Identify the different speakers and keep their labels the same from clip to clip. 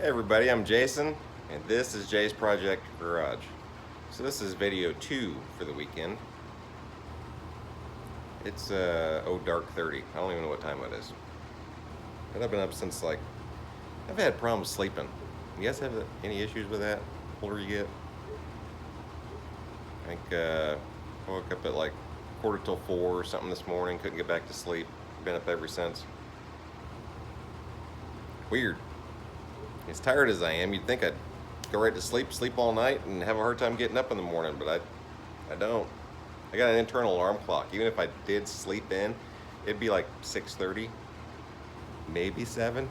Speaker 1: Hey everybody, I'm Jason, and this is Jay's Project Garage. So this is video 2 for the weekend. It's dark 30. I don't even know what time it is. But I've been up since I've had problems sleeping. You guys have any issues with that? The older you get? I think I woke up at like 4:45 or something this morning. Couldn't get back to sleep. Been up ever since. Weird. As tired as I am, you'd think I'd go right to sleep all night, and have a hard time getting up in the morning, but I don't. I got an internal alarm clock. Even if I did sleep in, it'd be like 6:30, maybe 7.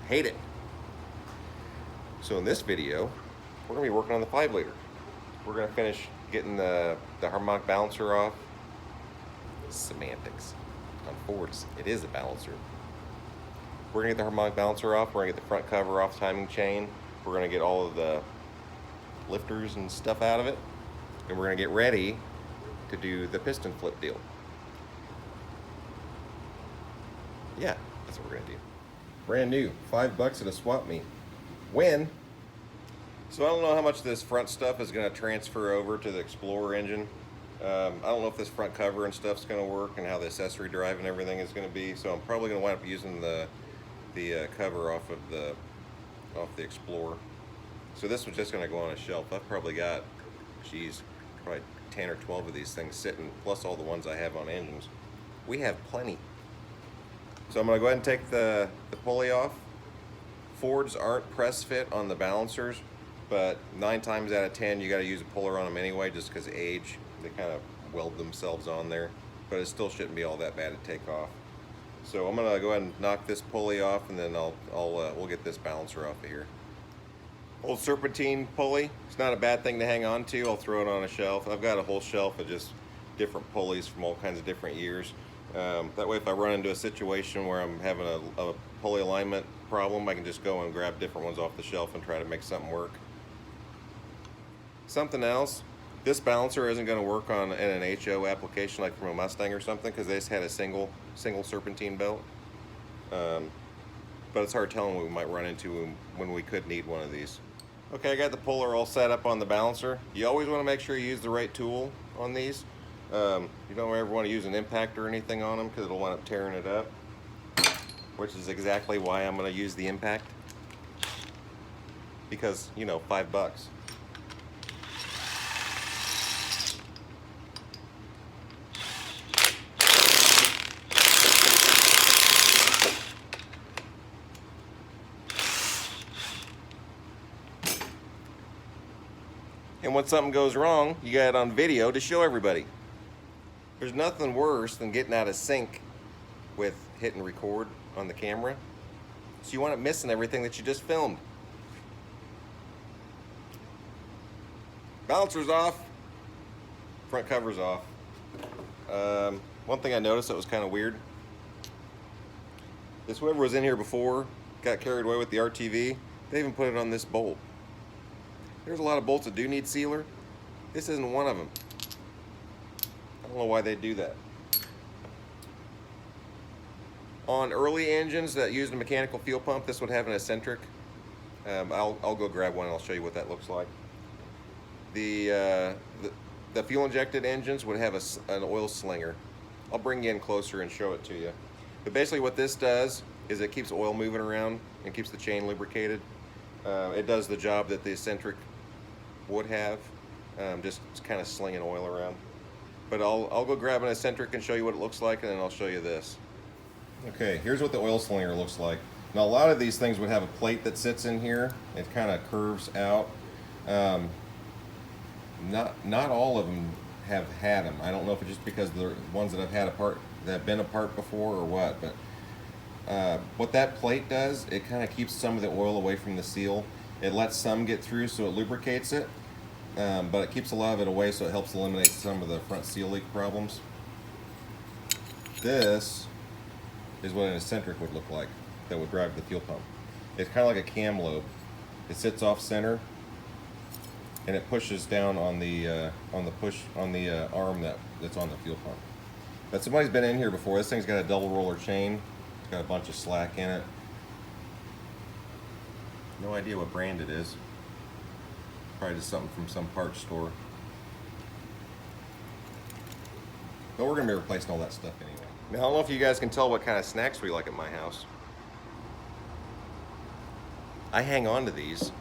Speaker 1: Hate it. So in this video, we're gonna be working on the 5-liter. We're gonna finish getting the harmonic balancer off. Semantics. On Fords, it is a balancer. We're gonna get the harmonic balancer off. We're gonna get the front cover off, timing chain. We're gonna get all of the lifters and stuff out of it, and we're gonna get ready to do the piston flip deal. Yeah, that's what we're gonna do. Brand new, $5 at a swap meet. When? So I don't know how much this front stuff is gonna transfer over to the Explorer engine. I don't know if this front cover and stuff's gonna work, and how the accessory drive and everything is gonna be. So I'm probably gonna wind up using the cover off the Explorer. So this was just gonna go on a shelf. I've probably got, probably 10 or 12 of these things sitting, plus all the ones I have on engines. We have plenty. So I'm gonna go ahead and take the pulley off. Fords aren't press fit on the balancers, but 9 times out of 10 you gotta use a puller on them anyway, just because of age. They kind of weld themselves on there, but it still shouldn't be all that bad to take off. So I'm gonna go ahead and knock this pulley off, and then we'll get this balancer off of here. Old serpentine pulley. It's not a bad thing to hang on to. I'll throw it on a shelf. I've got a whole shelf of just different pulleys from all kinds of different years. That way, if I run into a situation where I'm having a pulley alignment problem, I can just go and grab different ones off the shelf and try to make something work. Something else. This balancer isn't going to work in an HO application like from a Mustang or something, because they just had a single serpentine belt. But it's hard telling what we might run into when we could need one of these. Okay, I got the puller all set up on the balancer. You always want to make sure you use the right tool on these. You don't ever want to use an impact or anything on them, because it'll wind up tearing it up, which is exactly why I'm going to use the impact, because, you know, $5. And when something goes wrong, you got it on video to show everybody. There's nothing worse than getting out of sync with hitting record on the camera. So you wind up missing everything that you just filmed. Balancer's off, front cover's off. One thing I noticed that was kind of weird is whoever was in here before got carried away with the RTV. They even put it on this bolt. There's a lot of bolts that do need sealer. This isn't one of them. I don't know why they do that. On early engines that used a mechanical fuel pump, this would have an eccentric. I'll go grab one and I'll show you what that looks like. The fuel injected engines would have an oil slinger. I'll bring you in closer and show it to you. But basically what this does is it keeps oil moving around and keeps the chain lubricated. It does the job that the eccentric would have, just kind of slinging oil around. But I'll go grab an eccentric and show you what it looks like, and then I'll show you this. Okay, here's what the oil slinger looks like. Now a lot of these things would have a plate that sits in here. It kind of curves out. Not all of them have had them. I don't know if it's just because the ones that I've had apart, that have been apart before, or what, but what that plate does, it kind of keeps some of the oil away from the seal. It lets some get through, so it lubricates it, but it keeps a lot of it away, so it helps eliminate some of the front seal leak problems. This is what an eccentric would look like that would drive the fuel pump. It's kind of like a cam lobe. It sits off center, and it pushes down on the arm that's on the fuel pump. But somebody's been in here before. This thing's got a double roller chain. It's got a bunch of slack in it. No idea what brand it is. Probably just something from some parts store. But we're gonna be replacing all that stuff anyway. Now I don't know if you guys can tell what kind of snacks we like at my house. I hang on to these.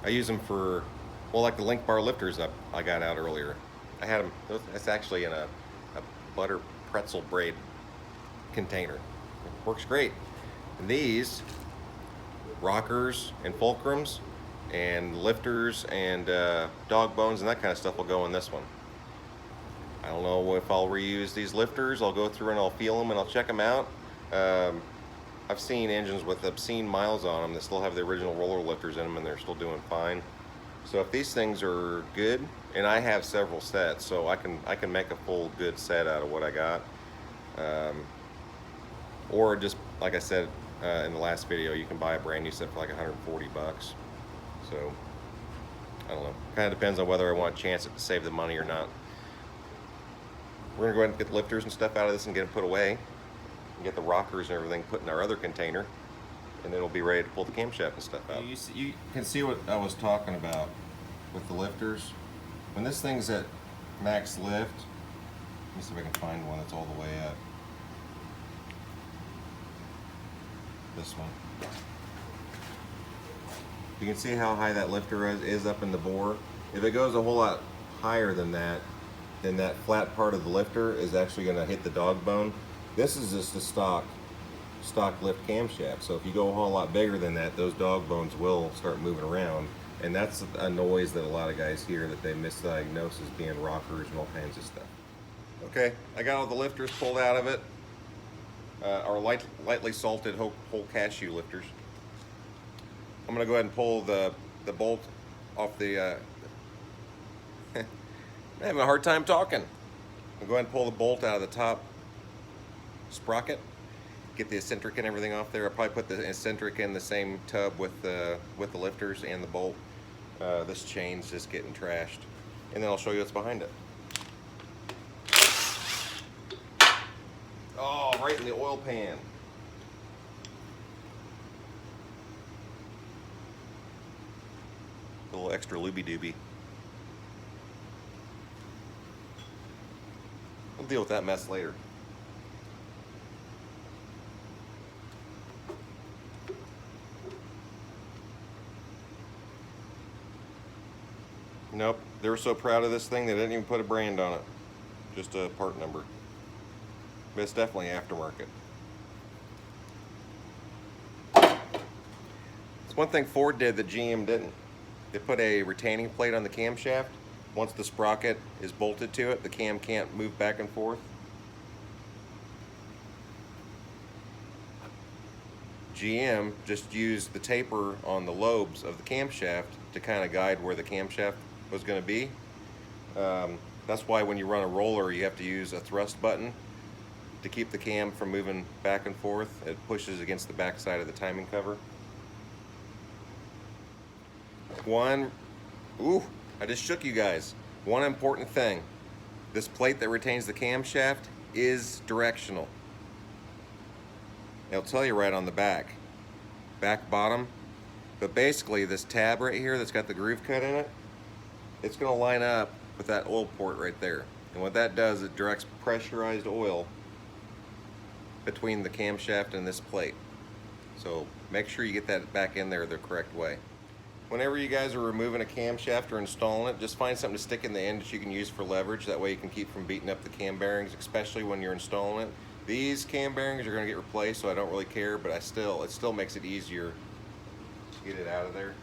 Speaker 1: I use them for, well, like the Link Bar lifters I got out earlier. I had them, that's actually in a butter pretzel braid container. It works great. And these rockers and fulcrums and lifters and dog bones and that kind of stuff will go in this one. I don't know if I'll reuse these lifters. I'll go through and I'll feel them and I'll check them out. I've seen engines with obscene miles on them that still have the original roller lifters in them and they're still doing fine. So if these things are good, and I have several sets, so I can make a full good set out of what I got. Or just like I said in the last video, you can buy a brand new set for like 140 bucks. So I don't know. Kind of depends on whether I want a chance to save the money or not. We're gonna go ahead and get the lifters and stuff out of this and get them put away. And get the rockers and everything put in our other container. And then we'll be ready to pull the camshaft and stuff out. You can see what I was talking about with the lifters. When this thing's at max lift, let me see if I can find one that's all the way up. This one. You can see how high that lifter is up in the bore. If it goes a whole lot higher than that, then that flat part of the lifter is actually going to hit the dog bone. This is just a stock lift camshaft. So if you go a whole lot bigger than that, those dog bones will start moving around. And that's a noise that a lot of guys hear that they misdiagnose as being rockers and all kinds of stuff. Okay, I got all the lifters pulled out of it. Our lightly salted whole cashew lifters. I'm gonna go ahead and pull the bolt off the, I'm having a hard time talking. I'll go ahead and pull the bolt out of the top sprocket. Get the eccentric and everything off there. I'll probably put the eccentric in the same tub with the lifters and the bolt. This chain's just getting trashed. And then I'll show you what's behind it. Oh, right in the oil pan. A little extra looby-dooby. We'll deal with that mess later. Nope, they were so proud of this thing they didn't even put a brand on it. Just a part number. But it's definitely aftermarket. It's one thing Ford did that GM didn't. They put a retaining plate on the camshaft. Once the sprocket is bolted to it, the cam can't move back and forth. GM just used the taper on the lobes of the camshaft to kind of guide where the camshaft was going to be. That's why when you run a roller, you have to use a thrust button to keep the cam from moving back and forth. It pushes against the back side of the timing cover. I just shook you guys. One important thing, this plate that retains the camshaft is directional. It'll tell you right on the back bottom, but basically this tab right here that's got the groove cut in it, it's going to line up with that oil port right there. And what that does, it directs pressurized oil between the camshaft and this plate. So make sure you get that back in there the correct way. Whenever you guys are removing a camshaft or installing it, just find something to stick in the end that you can use for leverage. That way you can keep from beating up the cam bearings, especially when you're installing it. These cam bearings are going to get replaced, so I don't really care, but it still makes it easier to get it out of there.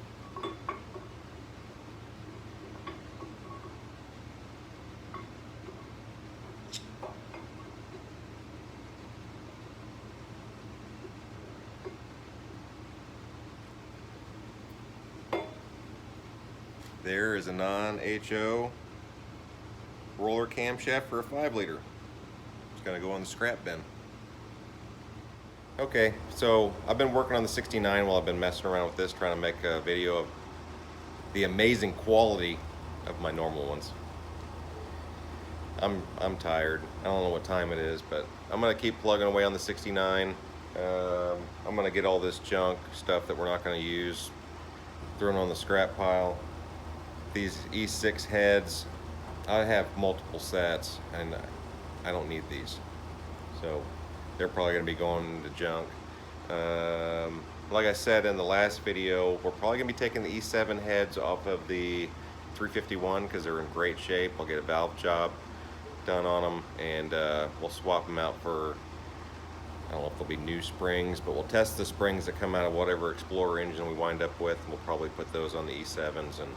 Speaker 1: There is a non-HO roller camshaft for a 5-liter. It's gonna go on the scrap bin. Okay, so I've been working on the 69 while I've been messing around with this, trying to make a video of the amazing quality of my normal ones. I'm tired. I don't know what time it is, but I'm gonna keep plugging away on the 69. I'm gonna get all this junk stuff that we're not gonna use thrown on the scrap pile. These E6 heads, I have multiple sets and I don't need these, so they're probably gonna be going to junk. Like I said in the last video, we're probably gonna be taking the E7 heads off of the 351 because they're in great shape. I'll get a valve job done on them, and we'll swap them out for, I don't know if they'll be new springs, but we'll test the springs that come out of whatever Explorer engine we wind up with. We'll probably put those on the E7s, and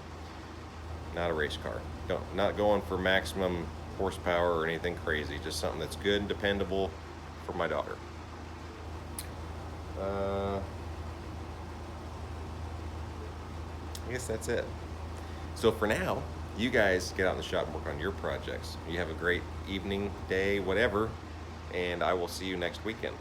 Speaker 1: not a race car. Not going for maximum horsepower or anything crazy, just something that's good and dependable for my daughter. I guess that's it. So for now, you guys get out in the shop and work on your projects. You have a great evening, day, whatever, and I will see you next weekend.